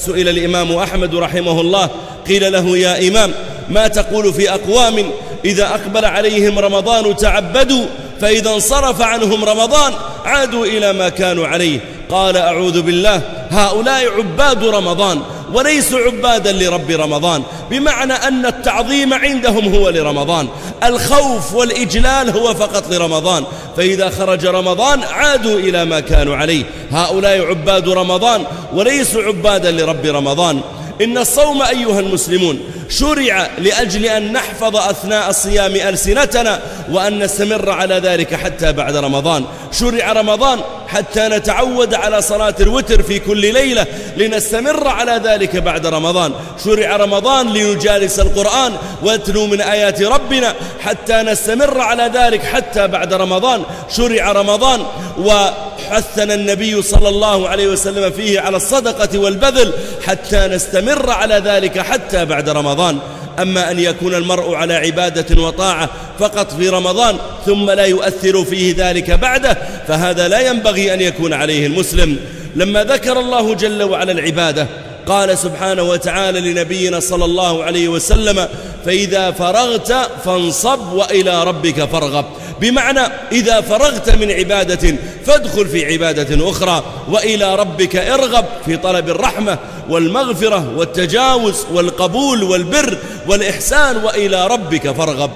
سئل الإمام أحمد رحمه الله قيل له: يا إمام، ما تقول في أقوام إذا أقبل عليهم رمضان تعبدوا، فإذا انصرف عنهم رمضان عادوا إلى ما كانوا عليه؟ قال: أعوذ بالله، هؤلاء عباد رمضان وليسوا عبادا لرب رمضان، بمعنى أن التعظيم عندهم هو لرمضان، الخوف والإجلال هو فقط لرمضان، فإذا خرج رمضان عادوا إلى ما كانوا عليه. هؤلاء عباد رمضان وليسوا عبادا لرب رمضان. إن الصوم أيها المسلمون شرع لأجل أن نحفظ أثناء الصيام ألسنتنا وأن نستمر على ذلك حتى بعد رمضان. شرع رمضان حتى نتعود على صلاة الوتر في كل ليلة لنستمر على ذلك بعد رمضان. شرع رمضان لنجالس القرآن ونتلو من آيات ربنا حتى نستمر على ذلك حتى بعد رمضان. شرع رمضان وحثنا النبي صلى الله عليه وسلم فيه على الصدقة والبذل حتى نستمر على ذلك حتى بعد رمضان. أما أن يكون المرء على عبادة وطاعة فقط في رمضان ثم لا يؤثر فيه ذلك بعده، فهذا لا ينبغي أن يكون عليه المسلم. لما ذكر الله جل وعلا العبادة قال سبحانه وتعالى لنبينا صلى الله عليه وسلم: فإذا فرغت فانصب وإلى ربك فارغب، بمعنى إذا فرغت من عبادة فادخل في عبادة أخرى، وإلى ربك ارغب في طلب الرحمة والمغفرة والتجاوز والقبول والبر والإحسان، وإلى ربك فارغب.